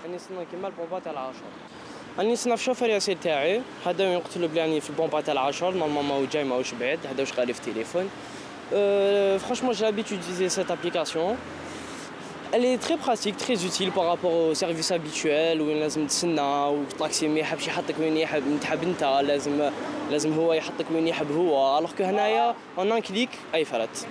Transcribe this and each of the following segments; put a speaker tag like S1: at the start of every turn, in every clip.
S1: راني نصنع كيما البومبا تاع العاشر. راني نصنع في شوفير ياسير تاعي، هذا يقتل بلي في البومبا تاع العاشر، نورمالمون هو جاي ماهوش بعيد، هذا واش قالي في التليفون. Franchement, j'ai l'habitude d'utiliser cette application. Elle est très pratique, très utile par rapport au service habituel où لازم تسنى والطاكسي ما يحبش يحطك وين يحب تحب انت، لازم هو يحطك وين يحب هو، alors que هنايا en un clic اي فرت.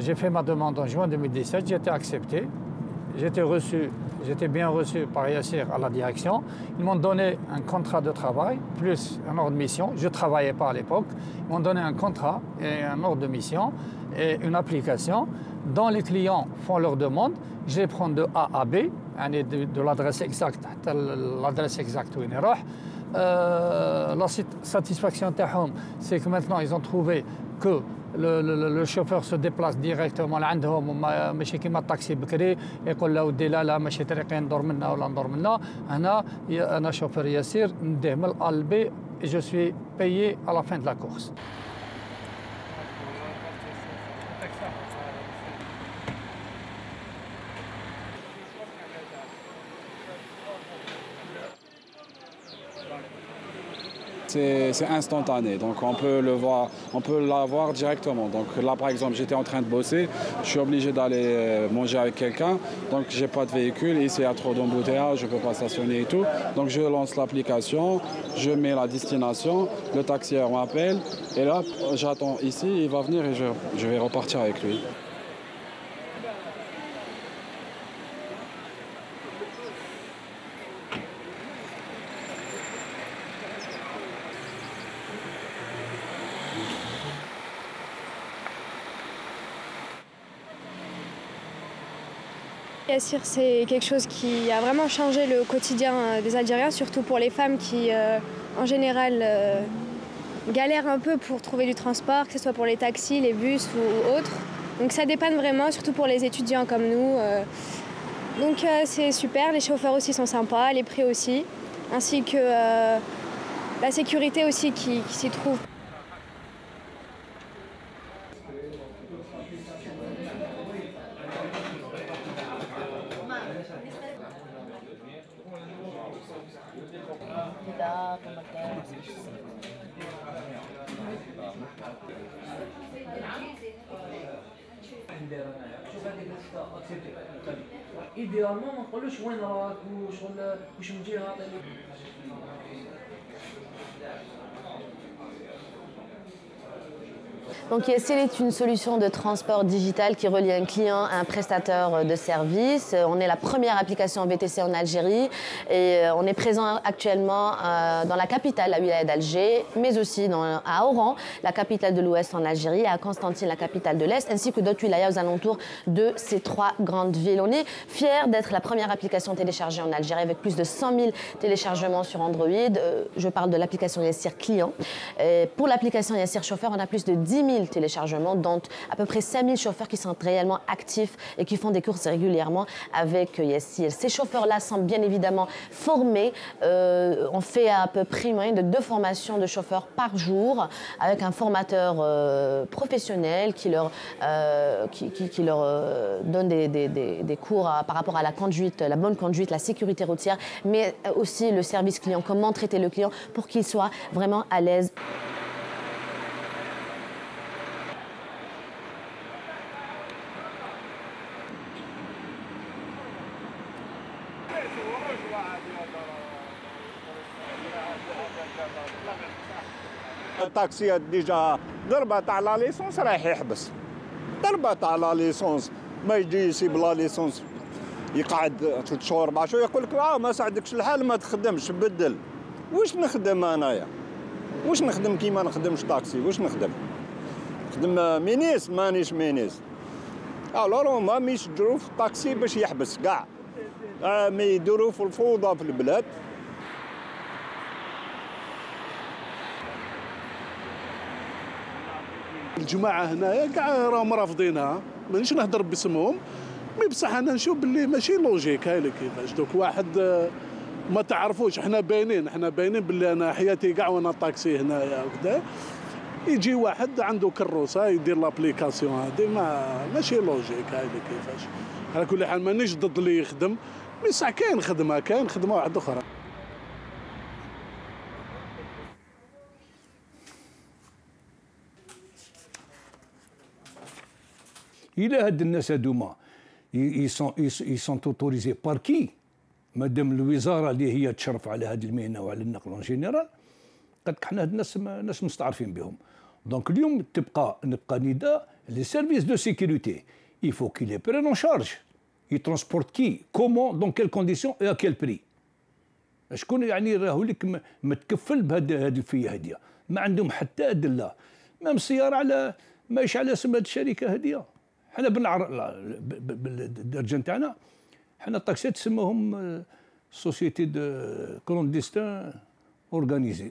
S2: J'ai fait ma demande en juin 2017, j'ai été accepté, j'étais bien reçu par Yassir à la direction. Ils m'ont donné un contrat de travail plus un ordre de mission. Je ne travaillais pas à l'époque. Ils m'ont donné un contrat et un ordre de mission et une application dont les clients font leur demande. Je les prends de A à B, de l'adresse exacte à l'adresse exacte où ils sont. La satisfaction, c'est que maintenant ils ont trouvé que le chauffeur se déplace directement لعندهم ماشي كيما الطاكسي بكري يقول له ودي لا ماشي طريقين ندور منا ولا ندور منا. انا شوفير يسير نديه من الأ للبي et je suis payé à la fin de la course.
S3: C'est instantané, donc on peut la voir directement. Donc là, par exemple, j'étais en train de bosser, je suis obligé d'aller manger avec quelqu'un, donc j'ai pas de véhicule, ici il y a trop d'embouteillages, je peux pas stationner et tout. Donc je lance l'application, je mets la destination, le taxieur m'appelle, et là, j'attends ici, il va venir et je vais repartir avec lui.
S4: Yassir, c'est quelque chose qui a vraiment changé le quotidien des Algériens, surtout pour les femmes qui, en général, galèrent un peu pour trouver du transport, que ce soit pour les taxis, les bus ou autres. Donc ça dépanne vraiment, surtout pour les étudiants comme nous. Donc c'est super, les chauffeurs aussi sont sympas, les prix aussi, ainsi que la sécurité aussi qui s'y trouve.
S5: ايديالمون ما نقولوش وين راك وشغل واش من جهه.
S6: Donc Yassir est une solution de transport digital qui relie un client à un prestataire de service. On est la première application VTC en Algérie et on est présent actuellement dans la capitale, la wilaya d'Alger, mais aussi à Oran, la capitale de l'Ouest en Algérie, et à Constantine, la capitale de l'Est, ainsi que d'autres wilayas aux alentours de ces trois grandes villes. On est fiers d'être la première application téléchargée en Algérie avec plus de 100 000 téléchargements sur Android. Je parle de l'application Yassir Client. Pour l'application Yassir Chauffeur, on a plus de 10 000 téléchargements, dont à peu près 5 000 chauffeurs qui sont réellement actifs et qui font des courses régulièrement avec Yassir. Ces chauffeurs-là sont bien évidemment formés. On fait à peu près moyenne de 2 formations de chauffeurs par jour avec un formateur professionnel qui leur donne des cours par rapport à la conduite, la bonne conduite, la sécurité routière, mais aussi le service client, comment traiter le client pour qu'il soit vraiment à l'aise.
S7: الطاكسيات ديجا ضربة تاع لا ليسونس رايح يحبس، ضربة تاع لا ليسونس ما يجي يسيب لا ليسونس يقعد 3 شهور 4 شهور يقول لك ما ساعدكش الحال ما تخدمش بدل. واش نخدم انايا؟ واش نخدم كيما نخدمش طاكسي؟ واش نخدم؟ نخدم مينيس مانيش مينيس. الور هما ميشجروا في الطاكسي باش يحبس كاع، ما يديروا في الفوضى في البلاد.
S8: الجماعه هنايا كاع راهم رافضينها، مانيش نهضر باسمهم، مي بصح انا نشوف باللي ماشي لوجيك. هاي كيفاش دوك واحد ما تعرفوش. احنا باينين باللي انا حياتي كاع وانا طاكسي هنايا وكذا. يجي واحد عنده كروسه يدير لابليكاسيون هذه، ماشي لوجيك هذه كيفاش. على كل حال مانيش ضد اللي يخدم، مي صح كاين خدمه واحده اخرى.
S9: إلا هاد الناس هادوما يسون اوتوريزي بار كي؟ مادام الوزاره اللي هي تشرف على هذه المهنه وعلى النقل اون جينيرال، قد حنا هاد الناس ناس مستعرفين بهم. دونك اليوم نبقى نداء لي سيرفيس دو سيكوريتي، il faut qu'il les prenne en charge. Ils transportent qui, comment, dans quelles conditions et à quel prix. شكون يعني راهو لك متكفل بهذه الفيه هذه، ما عندهم حتى ادله. مام السياره على ماشي على اسم هذه الشركه هذه. حنا بالدرجه نتاعنا حنا الطاكسيات تسموهم سوسيتي دو كلونديستان اورغانيزي.